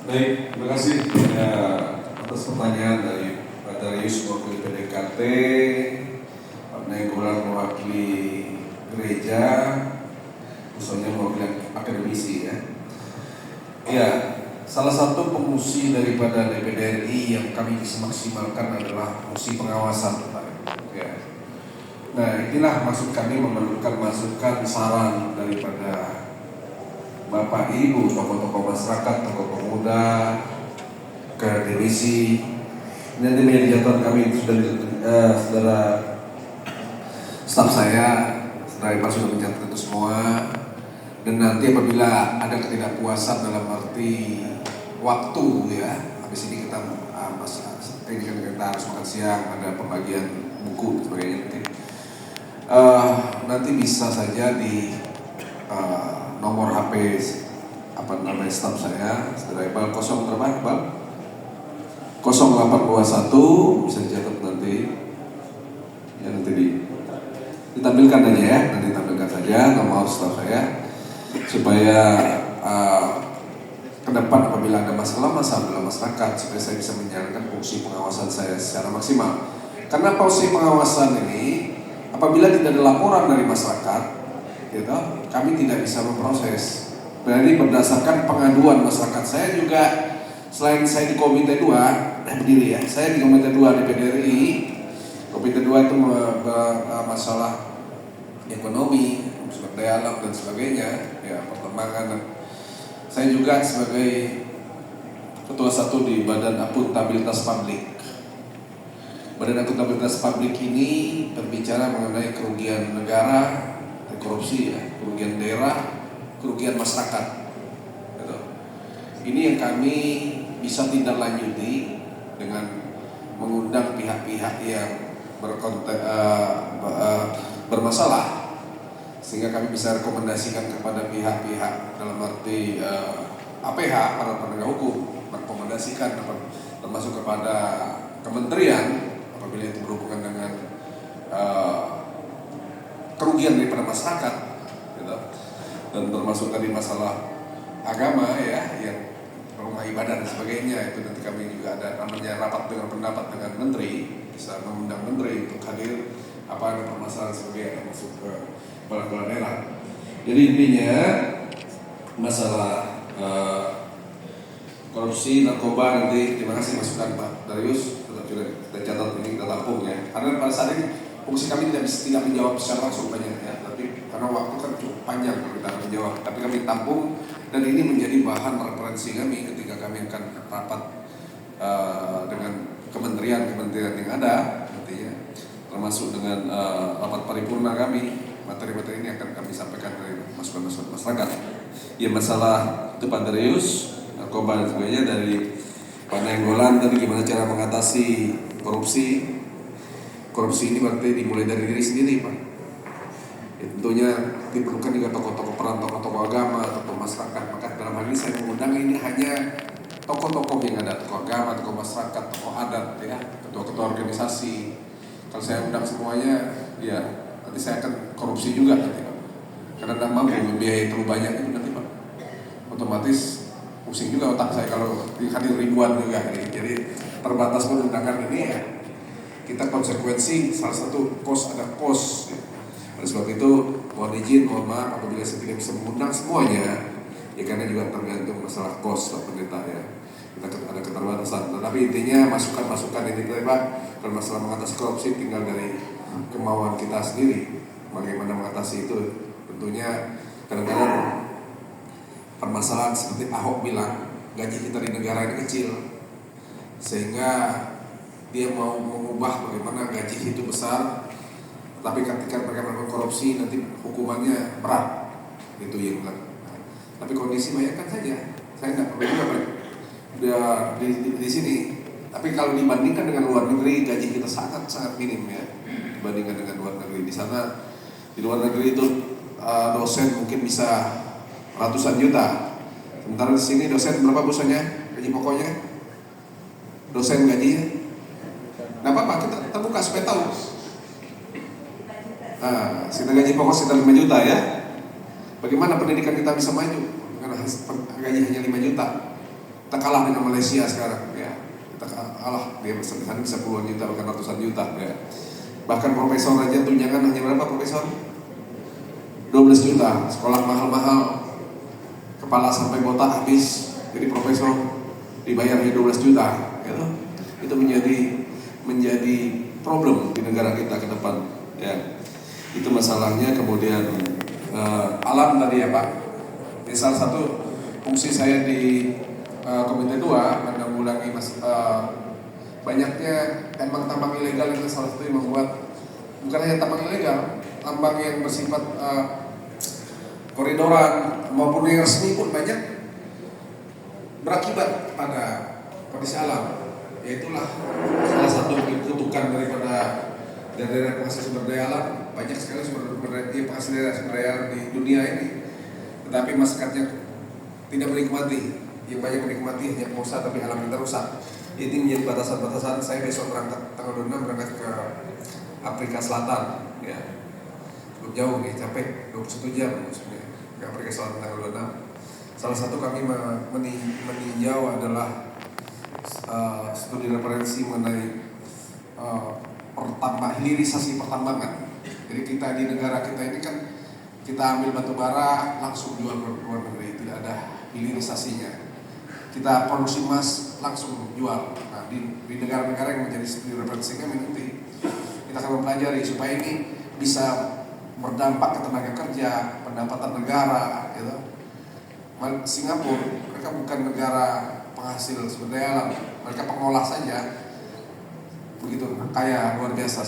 Baik, terima kasih atas pertanyaan dari Pak Darius mewakili PDKT, Pak Nainggolan mewakili gereja, khususnya mewakili akademisi ya. Ya, salah satu fungsi daripada DPD RI yang kami bisa maksimalkan adalah fungsi pengawasan, Pak. Ya. Nah, inilah maksud kami memerlukan masukan saran daripada Bapak Ibu, tokoh-tokoh masyarakat, tokoh pemuda, akademisi. Nanti menjadi jadwal kami itu sudah saudara staf saya, saudara Ipan sudah mencatat itu semua. Dan nanti apabila ada ketidakpuasan dalam arti waktu ya, habis ini kita ini kan kita harus makan siang, ada pembagian buku dan sebagainya nanti bisa saja di nomor HP staf saya, saudara Iqbal 0 berapa Iqbal? 0821 bisa dicatat nanti ya, nanti ditampilkan aja ya, nanti tampilkan saja nomor staf saya supaya ke depan apabila ada masalah dalam masyarakat supaya saya bisa menjalankan fungsi pengawasan saya secara maksimal. Karena fungsi pengawasan ini apabila tidak ada laporan dari masyarakat, gitu, kami tidak bisa memproses. Berarti berdasarkan pengaduan masyarakat, saya juga selain saya di Komite 2, berdiri ya, saya di Komite 2 DPD RI. Komite 2 itu masalah ekonomi, sumber daya alam dan sebagainya, ya perkembangan. Saya juga sebagai ketua 1 di Badan Akuntabilitas Publik. Badan Akuntabilitas Publik ini berbicara mengenai kerugian negara, korupsi ya, kerugian daerah, kerugian masyarakat. Gitu. Ini yang kami bisa tindak lanjuti dengan mengundang pihak-pihak yang bermasalah, sehingga kami bisa rekomendasikan kepada pihak-pihak dalam arti APH, para penegak hukum, merekomendasikan termasuk kepada kementerian apabila itu berhubungan dengan kerugian daripada masyarakat, gitu. Dan termasuk tadi masalah agama ya, yang rumah ibadah dan sebagainya, itu nanti kami juga ada namanya rapat dengan pendapat dengan menteri, bisa mengundang menteri untuk hadir apa ada permasalahan sebagainya yang masuk ke kepala daerah. Jadi intinya masalah korupsi, narkoba nanti terima kasih masukan Pak Darius, kita catat ini, kita tampung ya. Karena pada saat ini fungsi kami tidak menjawab secara langsung banyak ya, tapi karena waktu kan cukup panjang kalau kita menjawab, tapi kami tampung dan ini menjadi bahan referensi kami ketika kami akan rapat dengan kementerian yang ada nantinya, termasuk dengan rapat paripurna kami. Materi-materi ini akan kami sampaikan dari masukan-masukan masyarakat. Ya masalah itu Pak Darius, narkoba dan sebagainya dari Pak Nainggolan tadi gimana cara mengatasi korupsi. Korupsi ini berarti dimulai dari diri sendiri, Pak. Ya, tentunya diperlukan juga tokoh-tokoh tokoh agama, tokoh masyarakat. Maka dalam hal ini saya mengundang ini hanya tokoh-tokoh yang ada, tokoh agama, tokoh masyarakat, tokoh adat, ya, ketua-ketua organisasi. Kalau saya undang semuanya, ya nanti saya akan korupsi juga nanti, Pak. Karena tidak mampu membiayai terlalu banyak itu nanti, Pak. Otomatis pusing juga otak saya kalau hadir ribuan juga. Jadi terbatas pun undangan ini ya. Kita konsekuensi salah satu ada kos. Oleh sebab itu mohon izin, mohon maaf apabila saya tidak bisa mengundang semuanya, ya karena juga tergantung masalah kos Pak Pendeta ya. Kita ada keterbatasan. Tetapi intinya masukan-masukan ini Pak, kalau masalah mengatasi korupsi tinggal dari kemauan kita sendiri. Bagaimana mengatasi itu? Tentunya kadang-kadang permasalahan seperti Ahok bilang, gaji kita di negara ini kecil, sehingga dia mau mengubah bagaimana gaji itu besar, tapi ketika mereka melakukan korupsi nanti hukumannya berat, itu yang bilang. Tapi kondisi bayangkan saja, saya nggak perlu juga di sini. Tapi kalau dibandingkan dengan luar negeri, gaji kita sangat minim ya, dibandingkan dengan luar negeri. Di sana, di luar negeri itu dosen mungkin bisa ratusan juta, sementara di sini dosen berapa bosanya gaji pokoknya? Dosen gajinya? Nggak apa-apa, kita buka supaya tahu. Kita gaji pokok sekitar 5 juta ya. Bagaimana pendidikan kita bisa maju? Karena gaji hanya 5 juta. Kita kalah dengan Malaysia sekarang, ya. Kita kalah, dia bisa puluhan juta, bahkan ratusan juta, ya. Bahkan profesor aja tunjangan hanya berapa profesor? 12 juta, sekolah mahal-mahal, kepala sampai botak habis, jadi profesor dibayar 12 juta, gitu. Itu menjadi problem di negara kita ke depan, ya. Itu masalahnya. Kemudian alam tadi ya Pak, ini salah satu fungsi saya di Komite 2 menanggulangi banyaknya tambang ilegal. Itu salah satu yang membuat bukan hanya tambang ilegal, tambang yang bersifat koridoran maupun yang resmi pun banyak berakibat pada kondisi alam. Yaitulah salah satu kutukan daripada daerah penghasil sumber daya alam. Banyak sekali penghasil sumber daya alam di dunia ini, tetapi masyarakatnya tidak menikmati. Yang banyak menikmati hanya pengusaha, tapi alam kita rusak. Ini menjadi batasan-batasan. Saya besok berangkat tanggal 26 berangkat ke Afrika Selatan, ya. Belum jauh nih, capek 21 jam maksudnya ke Afrika Selatan tanggal 26. Salah satu kami meninjau adalah studi referensi mengenai hilirisasi pertambangan. Jadi kita di negara kita ini kan kita ambil batu bara langsung jual ke luar negeri, tidak ada hilirisasinya. Kita produksi emas langsung jual. Nah, di negara-negara yang menjadi studi referensi kami nanti kita akan mempelajari supaya ini bisa berdampak ke tenaga kerja, pendapatan negara, gitu. Singapura, mereka bukan negara penghasil sumber daya alam, mereka pengolah saja, begitu kaya luar biasa.